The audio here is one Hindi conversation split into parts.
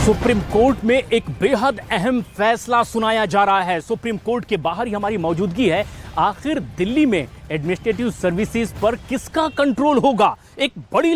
सुप्रीम कोर्ट में एक बेहद अहम फैसला सुनाया जा रहा है। सुप्रीम कोर्ट के बाहर ही हमारी मौजूदगी है। आखिर दिल्ली में एडमिनिस्ट्रेटिव सर्विसेज पर किसका कंट्रोल होगा? एक बड़ी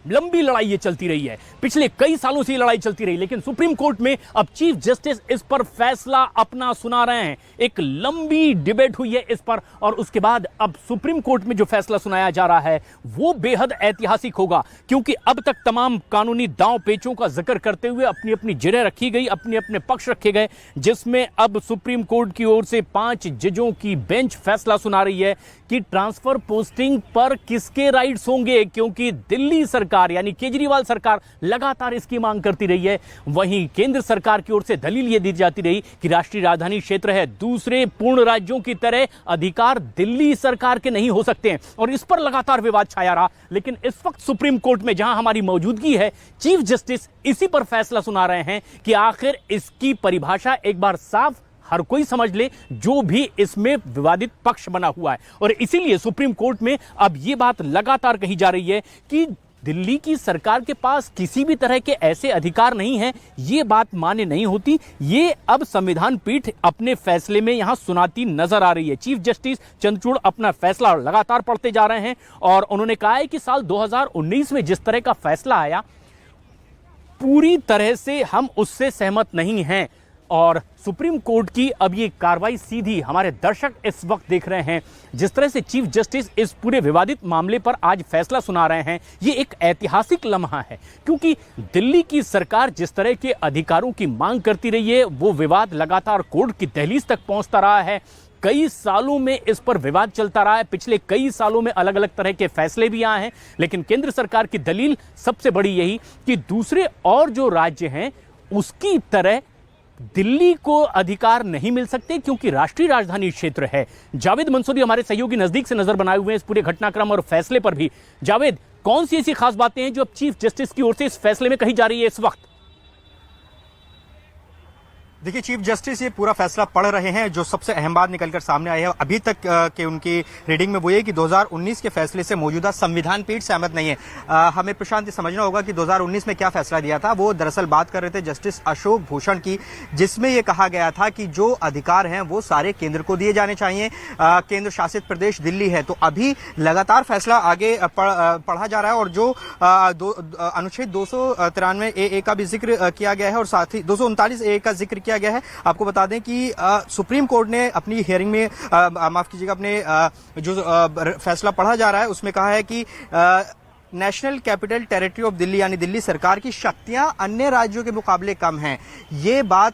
लंबी लड़ाई ये चलती रही है, पिछले कई सालों से ये लड़ाई चलती रही, लेकिन सुप्रीम कोर्ट में अब चीफ जस्टिस इस पर फैसला अपना सुना रहे हैं। एक लंबी डिबेट हुई है इस पर और उसके बाद अब सुप्रीम कोर्ट में जो फैसला सुनाया जा रहा है वो बेहद ऐतिहासिक होगा, क्योंकि अब तक तमाम कानूनी दांव पेचों का जिक्र करते हुए अपनी अपनी जगह रखी गई, अपने अपने पक्ष रखे गए, जिसमें अब सुप्रीम कोर्ट की ओर से 5 जजों की बेंच फैसला सुना रही है कि ट्रांसफर पोस्टिंग पर किसके राइट्स होंगे, क्योंकि दिल्ली सरकार यानी केजरीवाल सरकार लगातार इसकी मांग करती रही है। वहीं केंद्र सरकार की ओर से दलील यह दी जाती रही कि राष्ट्रीय राजधानी क्षेत्र है, दूसरे पूर्ण राज्यों की तरह अधिकार दिल्ली सरकार के नहीं हो सकते हैं, और इस पर लगातार विवाद छाया रहा। लेकिन इस वक्त सुप्रीम कोर्ट में जहां हमारी मौजूदगी है, चीफ जस्टिस इसी पर फैसला सुना रहे हैं कि आखिर इसकी परिभाषा एक बार साफ हर कोई समझ ले जो भी इसमें विवादित पक्ष बना हुआ है। और इसीलिए सुप्रीम कोर्ट में अब यह बात लगातार कही जा रही है कि दिल्ली की सरकार के पास किसी भी तरह के ऐसे अधिकार नहीं है। यह बात मान्य नहीं होती। ये अब संविधान पीठ अपने फैसले में यहां सुनाती नजर आ रही है। चीफ जस्टिस चंद्रचूड़ अपना फैसला लगातार पढ़ते जा रहे हैं और उन्होंने कहा है कि साल 2019 में जिस तरह का फैसला आया, पूरी तरह से हम उससे सहमत नहीं हैं। और सुप्रीम कोर्ट की अब ये कार्रवाई सीधी हमारे दर्शक इस वक्त देख रहे हैं, जिस तरह से चीफ जस्टिस इस पूरे विवादित मामले पर आज फैसला सुना रहे हैं, ये एक ऐतिहासिक लम्हा है, क्योंकि दिल्ली की सरकार जिस तरह के अधिकारों की मांग करती रही है, वो विवाद लगातार कोर्ट की दहलीज तक पहुंचता रहा है। कई सालों में इस पर विवाद चलता रहा है, पिछले कई सालों में अलग अलग तरह के फैसले भी आए हैं, लेकिन केंद्र सरकार की दलील सबसे बड़ी यही कि दूसरे और जो राज्य हैं उसकी तरह दिल्ली को अधिकार नहीं मिल सकते, क्योंकि राष्ट्रीय राजधानी क्षेत्र है। जावेद मंसूरी हमारे सहयोगी नजदीक से नजर बनाए हुए हैं इस पूरे घटनाक्रम और फैसले पर भी। जावेद, कौन सी ऐसी खास बातें हैं जो अब चीफ जस्टिस की ओर से इस फैसले में कही जा रही है इस वक्त? देखिए, चीफ जस्टिस ये पूरा फैसला पढ़ रहे हैं। जो सबसे अहम बात निकलकर सामने आई है अभी तक के उनकी रीडिंग में वो ये कि 2019 के फैसले से मौजूदा संविधान पीठ सहमत नहीं है। हमें प्रशांत ये समझना होगा कि 2019 में क्या फैसला दिया था। वो दरअसल बात कर रहे थे जस्टिस अशोक भूषण की, जिसमें ये कहा गया था कि जो अधिकार हैं वो सारे केंद्र को दिए जाने चाहिए। केंद्र शासित प्रदेश दिल्ली है। तो अभी लगातार फैसला आगे पढ़ा जा रहा है और जो अनुच्छेद 293 ए का भी जिक्र किया गया है और साथ ही 239 ए का जिक्र किया गया है। आपको बता दें कि सुप्रीम कोर्ट ने अपनी हियरिंग में माफ कीजिएगा, अपने जो फैसला पढ़ा जा रहा है उसमें कहा है कि national capital territory of Delhi यानी दिल्ली सरकार की शक्तियां अन्य राज्यों के मुकाबले कम हैं। ये बात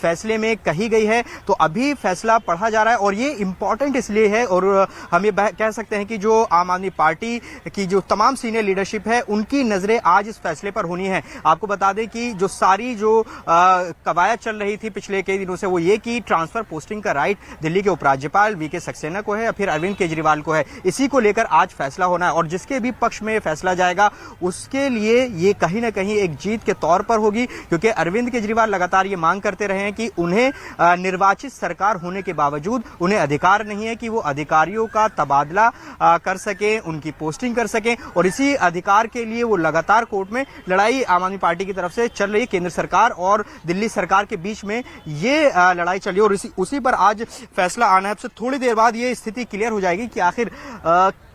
फैसले में कही गई है। तो अभी फैसला पढ़ा जा रहा है और ये इंपॉर्टेंट इसलिए है, और हम ये कह सकते हैं कि जो आम आदमी पार्टी की जो तमाम सीनियर लीडरशिप है उनकी नजरें आज इस फैसले पर होनी है। आपको बता दें कि जो सारी जो कवायद चल रही थी पिछले कई दिनों से, वो ये कि ट्रांसफर पोस्टिंग का राइट दिल्ली के उपराज्यपाल वीके सक्सेना को है या फिर अरविंद केजरीवाल को है। इसी को लेकर आज फैसला होना है और जिसके भी पक्ष में फैसला जाएगा उसके लिए ये कहीं ना कहीं एक जीत के तौर पर होगी, क्योंकि अरविंद केजरीवाल लगातार ये मांग करते रहे हैं कि उन्हें निर्वाचित सरकार होने के बावजूद उन्हें अधिकार नहीं है कि वो अधिकारियों का तबादला कर सके, उनकी पोस्टिंग कर सके, और इसी अधिकार के लिए वो लगातार कोर्ट में लड़ाई आम आदमी पार्टी की तरफ से चल रही है। केंद्र सरकार और दिल्ली सरकार के बीच में ये लड़ाई चल रही है और उसी पर आज फैसला आना है। अब थोड़ी देर बाद ये स्थिति क्लियर हो जाएगी कि आखिर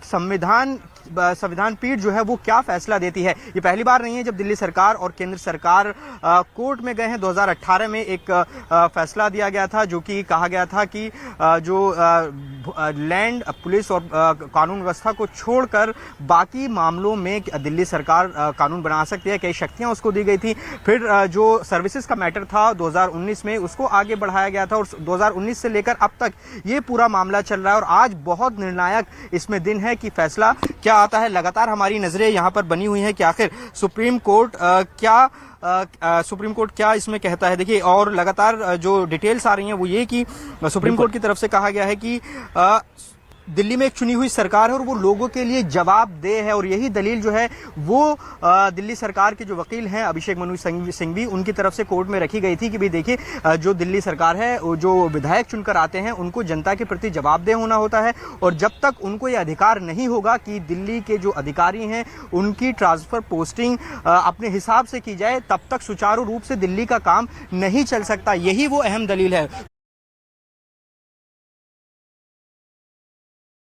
संविधान पीठ जो है वो क्या फैसला देती है। ये पहली बार नहीं है जब दिल्ली सरकार और केंद्र सरकार कोर्ट में गए हैं। 2018 में एक फैसला दिया गया था जो कि कहा गया था कि जो लैंड पुलिस और कानून व्यवस्था को छोड़कर बाकी मामलों में दिल्ली सरकार कानून बना सकती है, कई शक्तियां उसको दी गई थी। फिर जो सर्विसेज का मैटर था 2019 में, उसको आगे बढ़ाया गया था और 2019 से लेकर अब तक ये पूरा मामला चल रहा है और आज बहुत निर्णायक इसमें दिन है कि फैसला क्या आता है। लगातार हमारी नजरें यहां पर बनी हुई हैं कि आखिर सुप्रीम कोर्ट क्या इसमें कहता है। देखिए, और लगातार जो डिटेल्स आ रही हैं वो ये कि सुप्रीम कोर्ट की तरफ से कहा गया है कि दिल्ली में एक चुनी हुई सरकार है और वो लोगों के लिए जवाबदेह है, और यही दलील जो है वो दिल्ली सरकार के जो वकील हैं अभिषेक मनु सिंघवी, उनकी तरफ से कोर्ट में रखी गई थी कि भाई देखिए जो दिल्ली सरकार है, जो विधायक चुनकर आते हैं उनको जनता के प्रति जवाबदेह होना होता है, और जब तक उनको ये अधिकार नहीं होगा कि दिल्ली के जो अधिकारी हैं उनकी ट्रांसफर पोस्टिंग अपने हिसाब से की जाए, तब तक सुचारू रूप से दिल्ली का काम नहीं चल सकता। यही वो अहम दलील है।